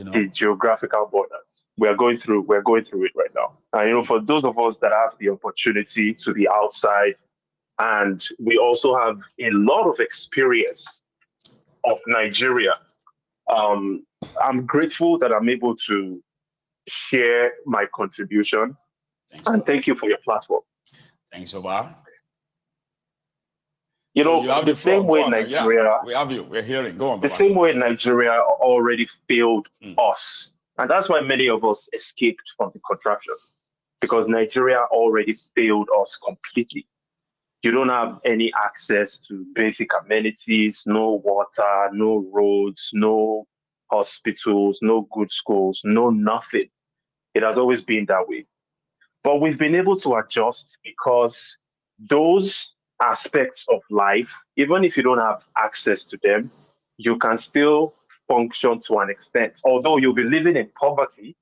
the geographical borders. We're going through it right now. And for those of us that have the opportunity to be outside, and we also have a lot of experience of Nigeria, I'm grateful that I'm able to share my contribution. Thanks, and thank you for your platform. Thanks, Oba. You have the same way Nigeria. We have you. We're hearing. Go on. The same way Nigeria already failed us, and that's why many of us escaped from the contraction, because Nigeria already failed us completely. You don't have any access to basic amenities, no water, no roads, no hospitals, no good schools, no nothing. It has always been that way. But we've been able to adjust because those aspects of life, even if you don't have access to them, you can still function to an extent. Although you'll be living in poverty,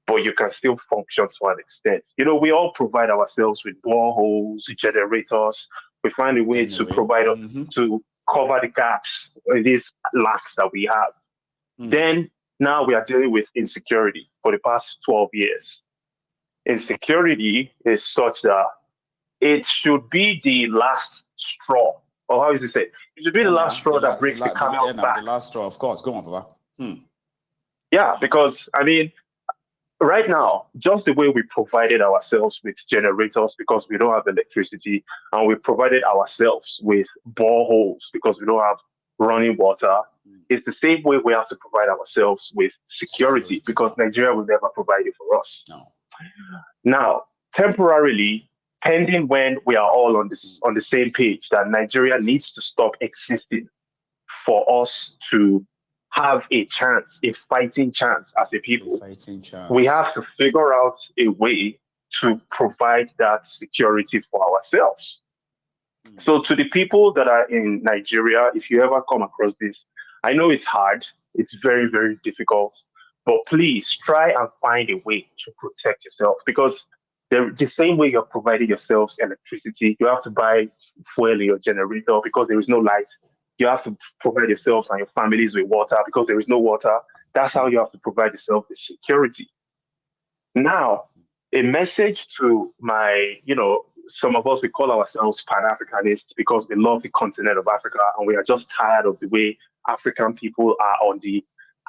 but you can still function to an extent. We all provide ourselves with boreholes, generators. We find a way to provide to cover the gaps in these lacks that we have. Then now we are dealing with insecurity for the past 12 years. Insecurity is such that it should be the last straw. Or how is it said? It should be the last straw that breaks the camel's back. The last straw, of course. Go on, Papa. Yeah, because, right now, just the way we provided ourselves with generators because we don't have electricity, and we provided ourselves with boreholes because we don't have running water, it's the same way we have to provide ourselves with security because Nigeria will never provide it for us. No. Now, temporarily, pending when we are all on the same page that Nigeria needs to stop existing for us to have a chance, a fighting chance as a people, we have to figure out a way to provide that security for ourselves. So to the people that are in Nigeria, if you ever come across this, I know it's hard, it's very, very difficult, but please try and find a way to protect yourself, because the same way you're providing yourselves electricity, you have to buy fuel in your generator because there is no light. You have to provide yourself and your families with water because there is no water. That's how you have to provide yourself with security. Now, a message to some of us, we call ourselves Pan-Africanists because we love the continent of Africa and we are just tired of the way African people are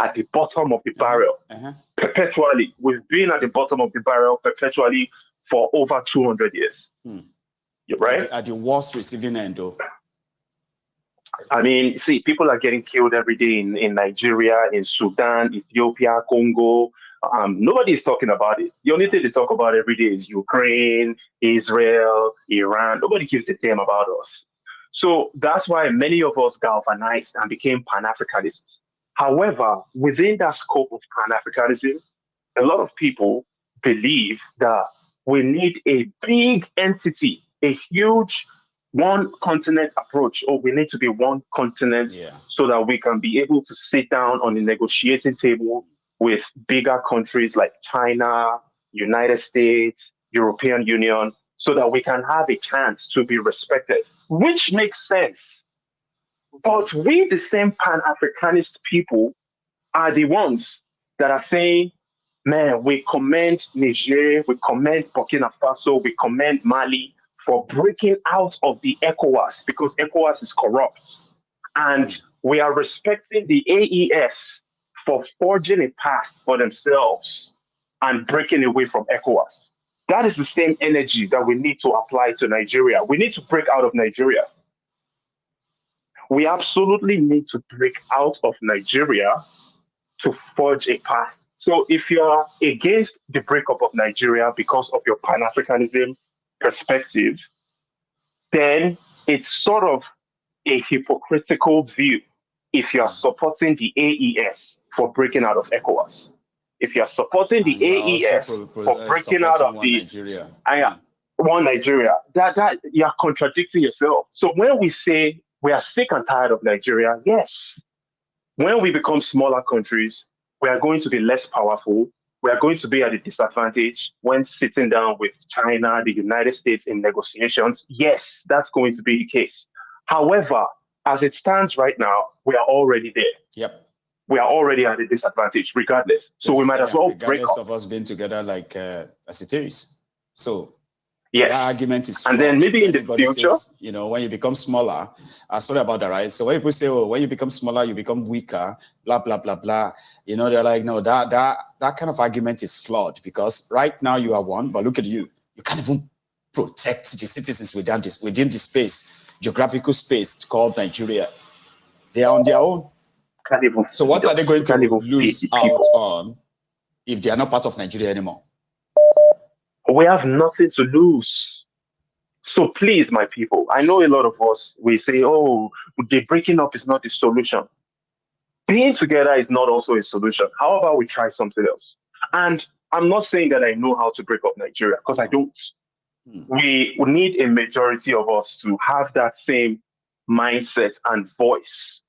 at the bottom of the barrel perpetually. We've been at the bottom of the barrel perpetually for over 200 years. Right? At the worst receiving end, though. See, people are getting killed every day in Nigeria, in Sudan, Ethiopia, Congo. Nobody's talking about it. The only thing they talk about every day is Ukraine, Israel, Iran. Nobody gives a damn about us. So that's why many of us galvanized and became Pan-Africanists. However, within that scope of Pan-Africanism, a lot of people believe that we need a big entity, a huge one continent approach, or we need to be one continent so that we can be able to sit down on the negotiating table with bigger countries like China, United States, European Union, so that we can have a chance to be respected, which makes sense. But we, the same Pan-Africanist people, are the ones that are saying, man, we commend Niger, we commend Burkina Faso, we commend Mali for breaking out of the ECOWAS because ECOWAS is corrupt. And we are respecting the AES for forging a path for themselves and breaking away from ECOWAS. That is the same energy that we need to apply to Nigeria. We need to break out of Nigeria. We absolutely need to break out of Nigeria to forge a path. So if you're against the breakup of Nigeria because of your Pan-Africanism perspective, then it's sort of a hypocritical view if you're supporting the AES for breaking out of ECOWAS. If you're supporting the AES for breaking out of one Nigeria, that you're contradicting yourself. So when we say we are sick and tired of Nigeria, yes, when we become smaller countries, we are going to be less powerful. We are going to be at a disadvantage when sitting down with China, the United States in negotiations. Yes, that's going to be the case. However, as it stands right now, we are already there. Yep. we are already at a disadvantage regardless. So we might as well break regardless up. of us being together like as it is. So Yes. that argument is flawed. And then maybe in the Anybody future, says, you know, when you become smaller, sorry about that, right? So when people say, oh, when you become smaller, you become weaker, blah, blah, blah, blah. You know, they're like, no, that kind of argument is flawed because right now you are one, but look at you. You can't even protect the citizens within this space, geographical space called Nigeria. They are on their own. So what are they going to lose out on if they are not part of Nigeria anymore? We have nothing to lose. So please, my people, I know a lot of us, we say, oh, the breaking up is not the solution. Being together is not also a solution. How about we try something else? And I'm not saying that I know how to break up Nigeria, because I don't. We need a majority of us to have that same mindset and voice.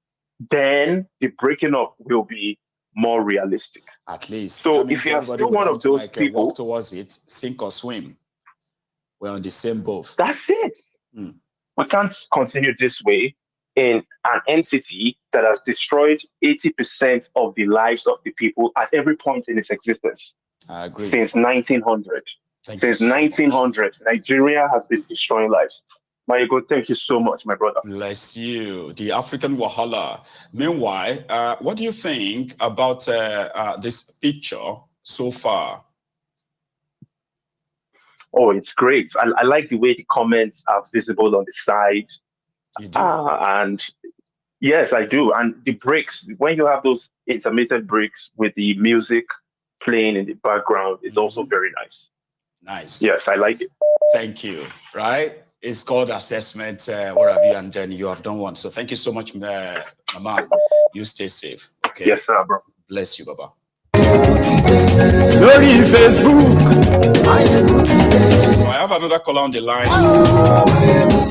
Then the breaking up will be more realistic. At least. So if you are still one of those people, walk towards it, sink or swim. We're on the same boat. That's it. We can't continue this way in an entity that has destroyed 80% of the lives of the people at every point in its existence. I agree. Since 1900. Since 1900, Nigeria has been destroying lives. Mayego, thank you so much, my brother. Bless you. The African Wahala. Meanwhile, what do you think about this picture so far? Oh, it's great. I like the way the comments are visible on the side. You do? And yes, I do. And the breaks, when you have those intermittent breaks with the music playing in the background, it's also very nice. Nice. Yes, I like it. Thank you. Right? It's called assessment. What have you? And then you have done one. So thank you so much, Mama. You stay safe. Okay. Yes, sir, bro. Bless you, Baba. Glory Facebook. So I have another caller on the line.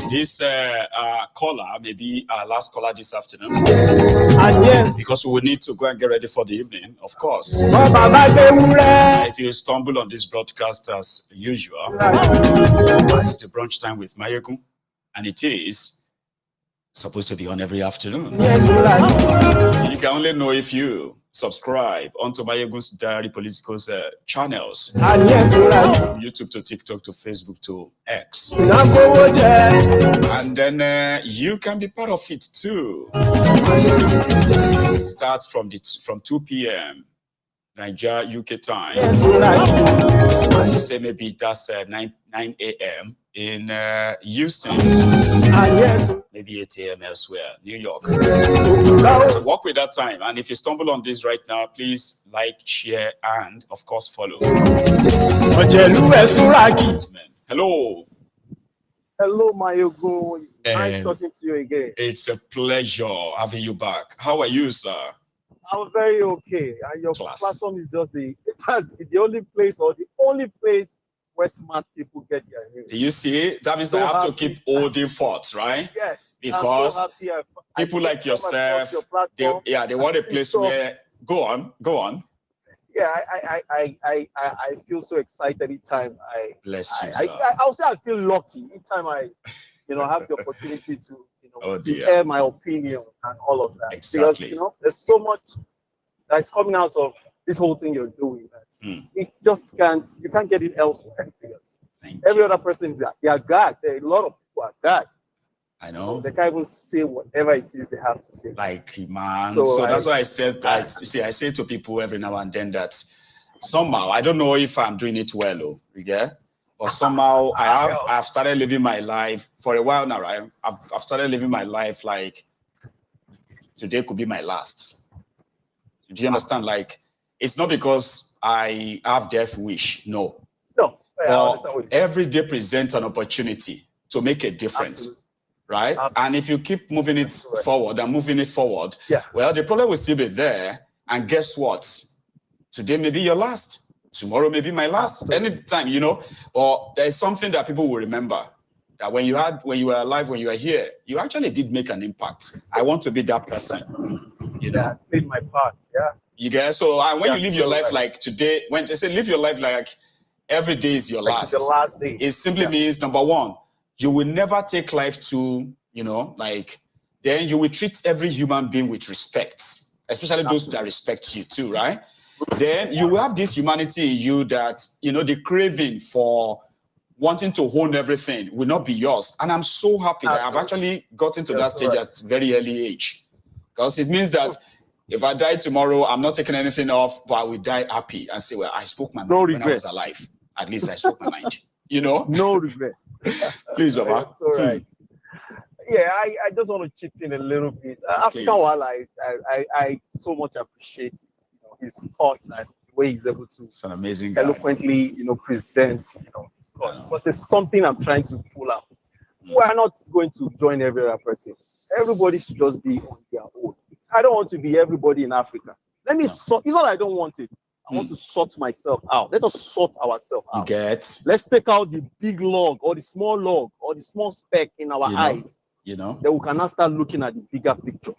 This caller may be our last caller this afternoon. And yes, because we will need to go and get ready for the evening, of course. If you stumble on this broadcast as usual, this is the brunch time with Mayekun, and it is supposed to be on every afternoon. So you can only know if you subscribe onto Mayegun's Diary Political's channels. From YouTube to TikTok to Facebook to X. And then you can be part of it too. It starts from 2 p.m. Nigeria, UK time. You say maybe that's 9 a.m. in Houston. Maybe 8 a.m. elsewhere, New York. So work with that time. And if you stumble on this right now, please like, share, and of course follow. Hello. Hello, Mayego. It's nice talking to you again. It's a pleasure having you back. How are you, sir? I'm very okay. And your platform is just the only place or the only place where smart people get their news. Do you see? That means I have to keep holding forth, right? Yes. Because people like yourself, they want a place where go on. Yeah, I feel so excited each time bless you, sir. I'll say I feel lucky each time I have the opportunity to to air my opinion and all of that. Exactly. Because there's so much that's coming out of this whole thing you're doing that it just you can't get it elsewhere because every other person they are gagged. There are a lot of people are gagged. I know. They can't even say whatever it is they have to say. Like, man. So that's why I said, I say to people every now and then that somehow, I don't know if I'm doing it well, but somehow I've started living my life for a while now, right? I've started living my life like today could be my last. Do you understand? Like, it's not because I have death wish, no. No. But every day presents an opportunity to make a difference. Absolutely. Right? Absolutely. And if you keep moving it forward and moving it forward, yeah. Well, the problem will still be there. And guess what? Today may be your last. Tomorrow may be my last. Absolutely. Anytime, Or there's something that people will remember. That when you were alive, when you were here, you actually did make an impact. I want to be that person. Yeah, I played my part, yeah. You get so when you live your life like today, when they say live your life like every day is your last. The last day. It simply means number one, you will never take life to, then you will treat every human being with respect. especially those that respect you too, right? Then you have this humanity in you that, the craving for wanting to own everything will not be yours. And I'm so happy that I've actually gotten to that stage at very early age. Because it means that if I die tomorrow, I'm not taking anything off, but I will die happy and say, well, I spoke my mind when I was alive. At least I spoke my mind. No regrets. Please, Baba. That's all right. Yeah, I just want to chip in a little bit. African Wildlife, I so much appreciate his thoughts and the way he's able to it's an amazing guy. Eloquently, present, his thoughts. But there's something I'm trying to pull out. We're not going to join every other person. Everybody should just be on their own. I don't want to be everybody in Africa. Let me sort. It's not I don't want it. I want to sort myself out. Let us sort ourselves out. Let's take out the big log or the small speck in our eyes. Then we can now start looking at the bigger picture.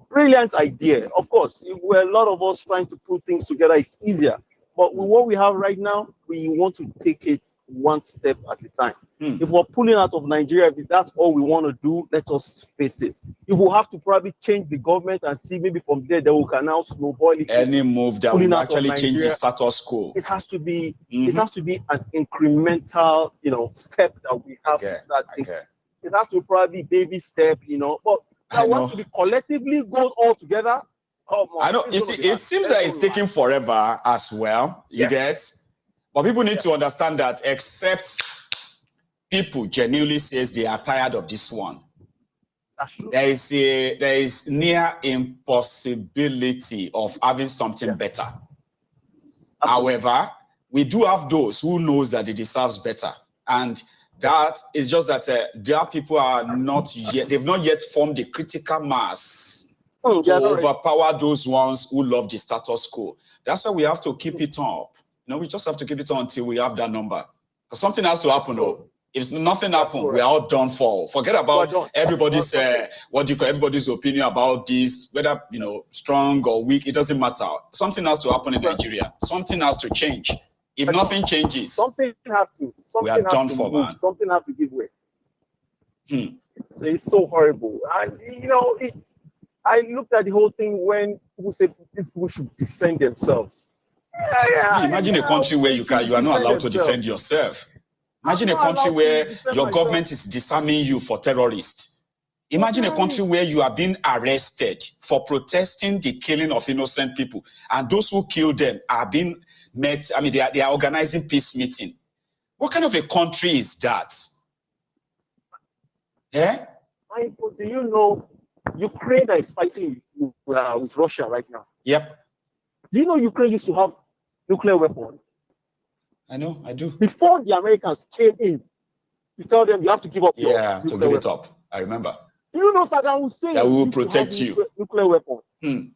Brilliant idea. Of course, if we're a lot of us trying to put things together, it's easier. But with what we have right now, we want to take it one step at a time. If we're pulling out of Nigeria, if that's all we want to do, let us face it. If we have to probably change the government and see maybe from there, then we can now snowball it. Any move that will actually change the status quo. It has to be. It has to be an incremental, step that we have to start thinking. It has to probably be baby step, But I want to be collectively go all together. I know. You see, it seems that it's taking forever as well. You get, but people need to understand that except people genuinely says they are tired of this one, there is near impossibility of having something better. However, we do have those who knows that they deserves better, and that is just that their people are not yet. They've not yet formed the critical mass to overpower those ones who love the status quo. That's why we have to keep it up. We just have to keep it on until we have that number. Because something has to happen, though. If nothing happens, we are all done for. Forget about everybody's everybody's opinion about this, whether strong or weak. It doesn't matter. Something has to happen in Nigeria. Something has to change. If nothing changes, something has to. We are done for, man. Something has to give way. It's so horrible, and I looked at the whole thing when people said these people should defend themselves. Imagine a country where you are not allowed to defend yourself. Imagine a country where your government is disarming you for terrorists. Imagine a country where you are being arrested for protesting the killing of innocent people, and those who killed them are being met. I mean, they are organizing peace meeting. What kind of a country is that? Yeah. Do you know Ukraine is fighting with Russia right now? Yep. Do you know Ukraine used to have nuclear weapons? I know, I do. Before the Americans came in to tell them you have to give up your to give it up. I remember. Do you know Saddam Hussein that will protect you? Nuclear weapon. You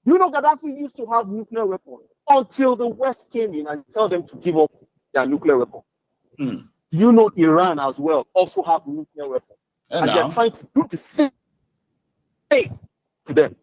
know Gaddafi used to have nuclear weapon until the West came in and tell them to give up their nuclear weapon. Do you know Iran as well also have nuclear weapon? And they're trying to do the same thing to them.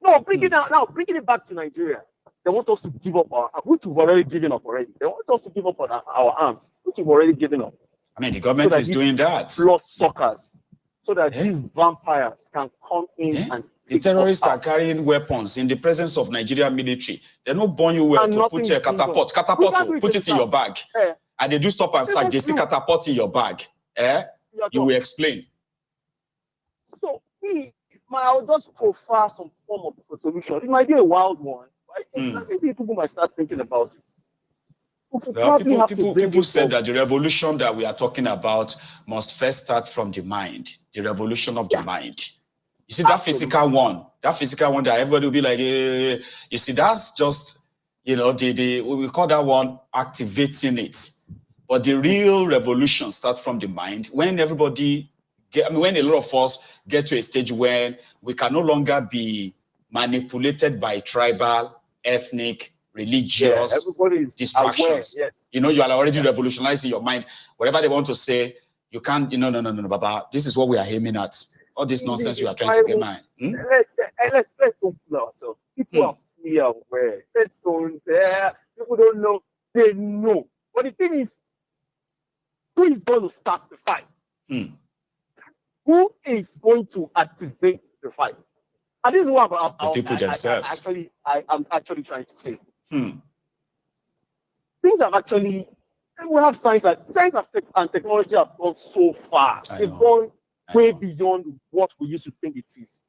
No, bringing it back to Nigeria. They want us to give up which we've already given up already. They want us to give up on our arms, which we've already given up. I mean, the government is doing that. Blood suckers, so that these vampires can come in and the terrorists are carrying weapons in the presence of Nigerian military. They don't burn you well to put a catapult, put it in your bag. And they do stop and search. They see catapult in your bag. You will explain. So I'll just profile some form of solution. It might be a wild one. Maybe people might start thinking about it. People said that the revolution that we are talking about must first start from the mind, the revolution of the mind. You see, that physical one that everybody will be like, you see, that's just, we call that one activating it. But the real revolution starts from the mind when when a lot of us get to a stage where we can no longer be manipulated by tribal, ethnic, religious distractions. You are already revolutionizing your mind. Whatever they want to say, you can't, no, Baba. This is what we are aiming at. All this nonsense you are trying to get mine. Let's don't fool ourselves. People are fully aware. People don't know. They know. But the thing is, who is going to start the fight? Who is going to activate the fight? And this is what the people themselves. I'm actually trying to say. Hmm. Things have actually, we have science and technology have gone so far. They've gone way beyond what we used to think it is.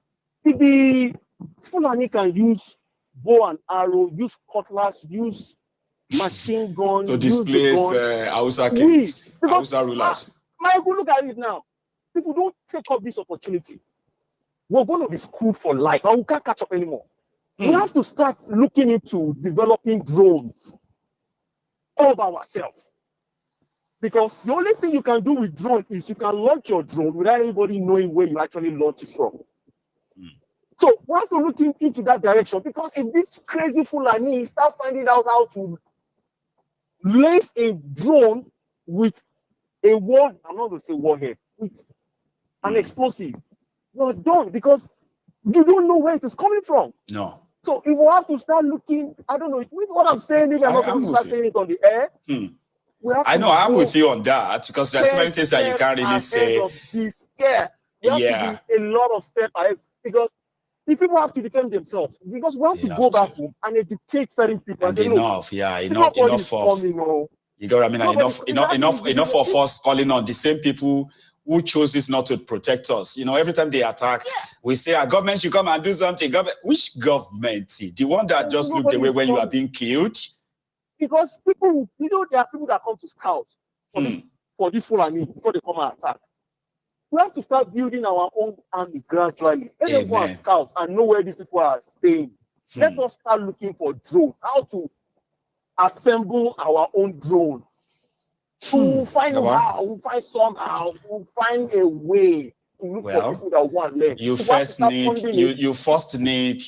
If the Fulani can use bow and arrow, use cutlass, use machine gun, to displace Hausa kings, Hausa rulers. Michael, look at it now. If we don't take up this opportunity, we're going to be screwed for life and we can't catch up anymore. We have to start looking into developing drones all by ourselves. Because the only thing you can do with drone is you can launch your drone without anybody knowing where you actually launch it from. So we have to look into that direction, because if this crazy Fulani start finding out how to lace a drone with a war, I'm not going to say warhead, with an explosive, you're done, because you don't know where it is coming from. No. So if we have to start looking, I don't know, with what I'm saying, if I'm not going to start saying it on the air, I know I'm with you on that, because there's so many things that you can't really say. We have to be a lot of steps ahead, because the people have to defend themselves, because we have to go back home and educate certain people. And enough for you got what I mean? Enough of us calling on the same people who chooses not to protect us. You know, every time they attack, we say our government should come and do something. Which government? The one that just looked away when you are being killed? Because people, you know, there are people that come to scout for this Fulani before they come and attack. We have to start building our own army gradually. Let them go and scout and know where these people are staying. Let us start looking for drone, how to assemble our own drone. We'll find how, we'll find somehow, we'll find a way to look for people that want to learn. You first need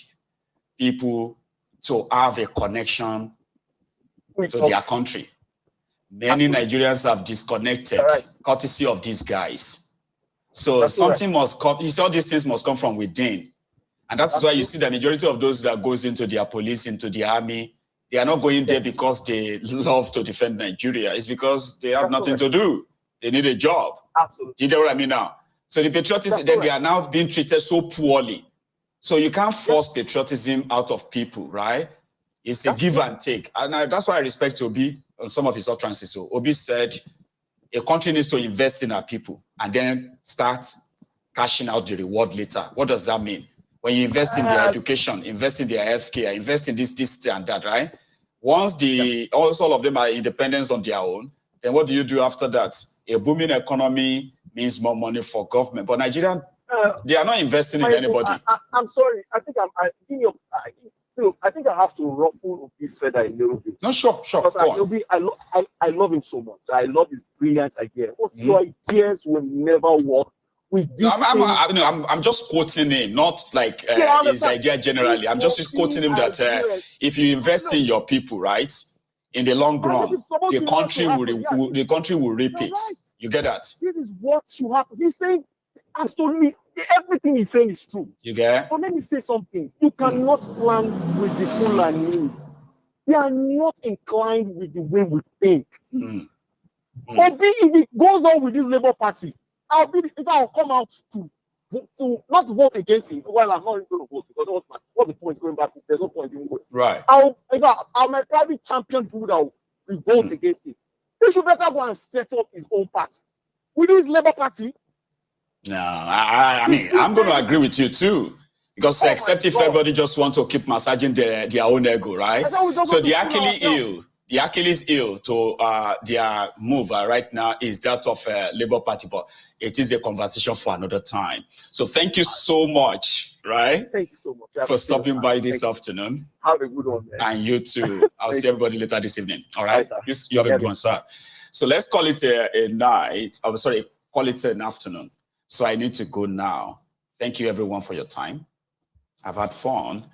people to have a connection to their country. Many Nigerians have disconnected courtesy of these guys. So something must come. You see, all these things must come from within. And that's why you see the majority of those that goes into their police, into the army, they are not going there because they love to defend Nigeria. It's because they have nothing to do. They need a job. Absolutely. Do you know what I mean now? So the patriotism, then they are now being treated so poorly. So you can't force patriotism out of people, right? It's a give and take. And that's why I respect Obi on some of his utterances. So Obi said, a country needs to invest in our people and then start cashing out the reward later. What does that mean? When you invest in their education, invest in their healthcare, invest in this, and that, right? Once all of them are independent on their own, then what do you do after that? A booming economy means more money for government. But Nigeria, they are not investing in anybody. I'm sorry. I think I think I have to ruffle this feather a little bit. No, sure. I love him so much. I love his brilliant idea. What your ideas will never work with this. I'm just quoting him, not like his idea generally. I'm just quoting him that if you invest in your people, right, in the long run, the country will reap it. You get that? This is what should happen. He's saying absolutely everything he's saying is true. You get? But let me say something. You cannot plan with the Fulanis. They are not inclined with the way we think. But if it goes on with this Labour Party, I'll come out to not vote against him. Well, I'm not even going to vote, because what's the point going back? There's no point in voting. Right. I'll probably champion people that will vote against him. He should better go and set up his own party. We do his Labour Party. No, I mean, I'm going to agree with you too. Because except if everybody just want to keep massaging their own ego, right? So the Achilles heel to their move right now is that of Labour Party, but it is a conversation for another time. So thank you so much, right? Thank you so much for stopping by this afternoon. Have a good one, man. And you too. I'll see everybody later this evening. All right? You have a good one, sir. So let's call it a night. I'm sorry, call it an afternoon. So I need to go now. Thank you, everyone, for your time. I've had fun,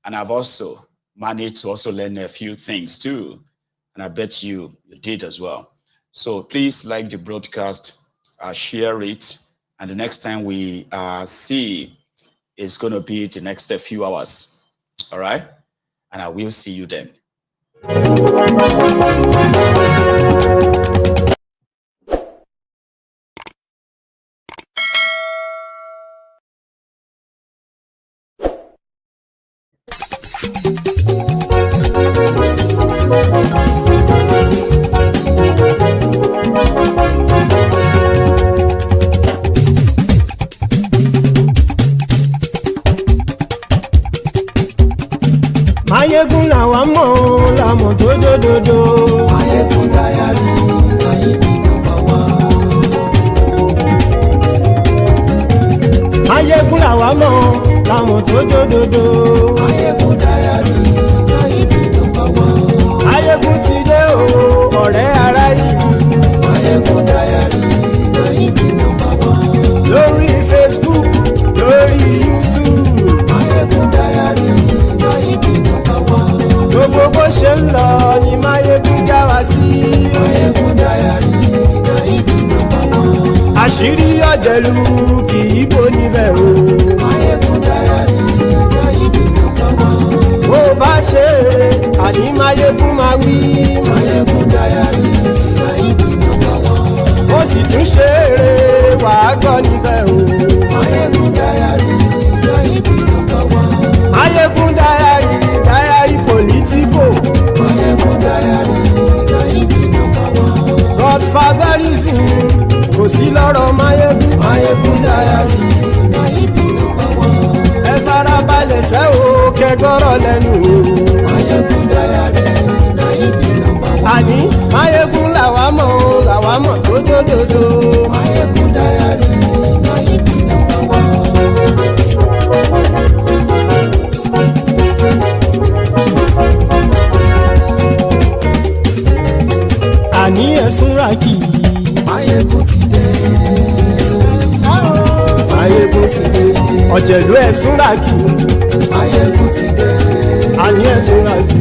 and I've also managed to also learn a few things too. And I bet you did as well. So please like the broadcast, share it, and the next time we see is going to be the next few hours. All right? And I will see you then. Máyégún làwa mọ̀ làmọ̀ tó dódòdó. Máyégún dáyàrí Náíbì nọ́mbà wán. Máyégún làwa mọ̀ làmọ̀ tó dódòdó. Máyégún dáyàrí Náíbì nọ́mbà wán. Máyégún ti dé o ọ̀rẹ́ ará ìlú. Máyégún dáyàrí Náíbì nọ́mbà wán. Lórí Facebook lórí YouTube. Máyégún dáyàrí Náíbì nọ́mbà wán. Gbogbo bó ṣe ń lọ ni Máyégún já wa sí. Máyégún dáyàrí Náíbì nọ́mbà wán. Àṣírí ọ̀jẹ̀lú kì í bò níbẹ̀ o. Máyégún dáyàrí Náíbì nọ́mbà wán. Bó bá ṣe eré àní Máyégún máa wí. Máyégún dáyàrí Náíbì nọ́mbà wán. Ó sì tún ṣe eré wàá gbọ́ níbẹ̀ o. Máyégún dáyàrí Náíbì nọ́mbà wán. Máyégún dáyàrí pòlítíkò. Máyégún dáyàrí Náíbì nọ́mbà wán. Godfatherism kò sí lọ́rọ̀ Máyégún. Máyégún dáyàrí Náíbì nọ́mbà wán. Ẹ farabalẹ̀ sẹ́ o kẹgọ́rọ̀ lẹ́nu o. Máyégún dáyàrí Náíbì nọ́mbà wán. Àní Máyégún làwa mọ̀ tó dódòdó. Máyégún dáyàrí Náíbì nọ́mbà wán. Àní ẹ̀sùn ràkì. Máyégún ti dé. Máyégún ti dé. Ọ̀jẹ̀lú ẹ̀sùn ràkì. Máyégún ti dé. Àní ẹ̀sùn ràkì.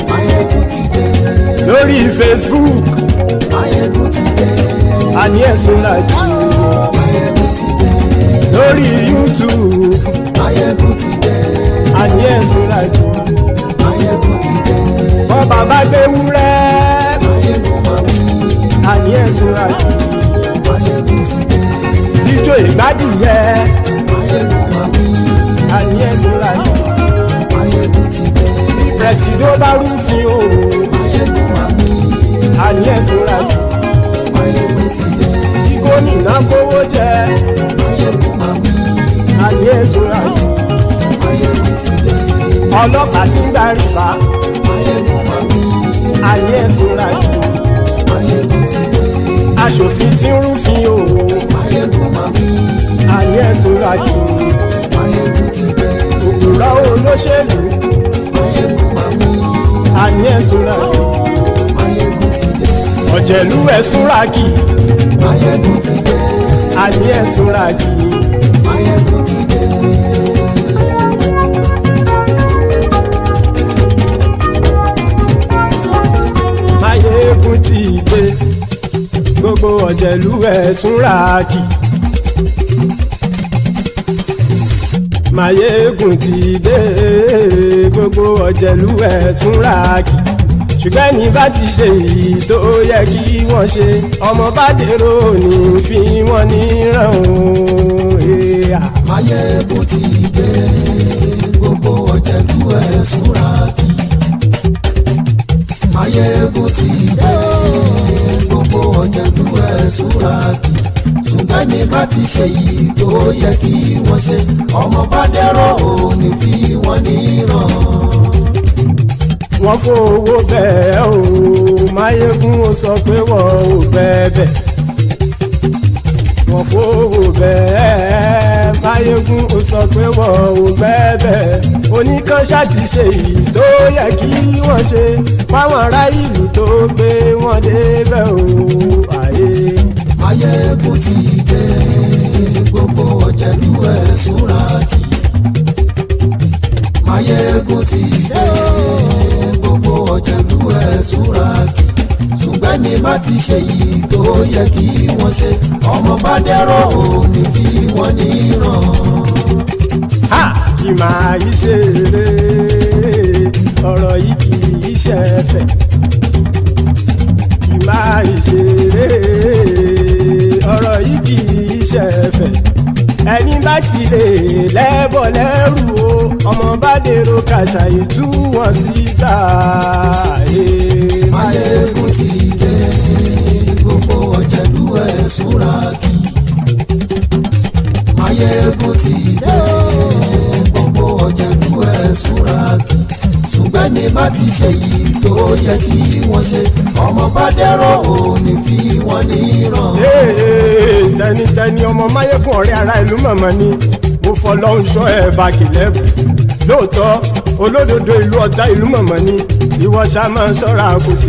Máyégún ti dé. Lórí Facebook. Máyégún ti dé. Àní ẹ̀sùn ràkì. Máyégún ti dé. Lórí YouTube. Máyégún ti dé. Àní ẹ̀sùn ràkì. Máyégún ti dé. Bọ́ bàbá gbé wúrẹ́. Máyégún máa wí. Àní ẹ̀sùn ràkì. Máyégún ti dé. Ijó ìgbádìyẹ. Máyégún máa wí. Àní ẹ̀sùn ràkì. Máyégún ti dé. Pẹ̀sìdó bá rúfin o. Máyégún máa wí. Àní ẹ̀sùn ràkì. Máyégún ti dé. Kí gómìnà kówó jẹ. Máyégún máa wí. Àní ẹ̀sùn ràkì. Máyégún ti dé. Ọlọ́pàá tí ń gba rìbá. Máyégún máa wí. Àní ẹ̀sùn ràkì. Máyégún ti dé. Aṣòfin tí ń rúfin o. Máyégún máa wí. Àní ẹ̀sùn ràkì. Máyégún ti dé. Òpùrọ́ olóṣèlú. Máyégún máa wí. Àní ẹ̀sùn ràkì. Máyégún ti dé. Ọ̀jẹ̀lú ẹ̀sùn ràkì. Máyégún ti dé. Àní ẹ̀sùn ràkì. Máyégún ti dé. Máyégún ti dé. Gbogbo ọ̀jẹ̀lú ẹ̀sùn ràkì. Máyégún ti dé. Gbogbo ọ̀jẹ̀lú ẹ̀sùn ràkì. Ṣùgbọ́n ní bá ti ṣe èyí tó yẹ kí wọ́n ṣe, ọmọ bá dèrò ní fi wọ́n níran o. Máyégún ti dé. Gbogbo ọ̀jẹ̀lú ẹ̀sùn ràkì. Máyégún ti dé. Gbogbo ọ̀jẹ̀lú ẹ̀sùn ràkì. Ṣùgbọ́n ní bá ti ṣe èyí tó yẹ kí wọ́n ṣe, ọmọ bá dẹ̀rọ̀ ò ní fi wọ́n níran. Wọ́n fowó bẹ́ẹ̀ o, Máyégún ó sọ pé wọ́n ò bẹ́ẹ̀. Wọ́n fowó bẹ́ẹ̀, Máyégún ó sọ pé wọ́n ò bẹ́ẹ̀. Oníkan ṣáàtì ṣe èyí tó yẹ kí wọ́n ṣe, fáwọn ará ìlú tó gbé wọn débẹ̀ o. Máyégún ti dé. Gbogbo ọ̀jẹ̀lú ẹ̀sùn ràkì. Máyégún ti dé. Gbogbo ọ̀jẹ̀lú ẹ̀sùn ràkì. Ṣùgbọ́n ní bá ti ṣe yìí tó yẹ kí wọ́n ṣe, ọmọ bá dẹ̀rọ̀ ò ní fi wọ́n níran. Kì máa yí ṣe eré, ọ̀rọ̀ yìí kì í ṣe ẹ̀fẹ̀. Kì máa yí ṣe eré, ọ̀rọ̀ yìí kì í ṣe ẹ̀fẹ̀. Ẹni bá ti lè lẹ́bọ̀ lẹ́rù o, ọmọ bá dèrò kàṣà ìtú wọn síta. Máyégún ti dé. Gbogbo ọ̀jẹ̀lú ẹ̀sùn ràkì. Máyégún ti dé. Gbogbo ọ̀jẹ̀lú ẹ̀sùn ràkì. Ṣùgbọ́n ṣùgbẹ́ni bá ti ṣe yìí tó yẹ kí wọ́n ṣe ọmọ bá dẹ́rọ̀ ò ní fi wọ́n níran. tẹnitẹni ọmọ máyégún ọ̀rẹ́ ara ìlú mọ̀mọ́ ni mo fọlọ́hún sọ ẹ̀ bá kìlẹ́bù lóòótọ́ olódodo ìlú ọ̀tá ìlú mọ̀mọ́ ni ìwọ ṣá máa ń ṣọ́ra kò sí.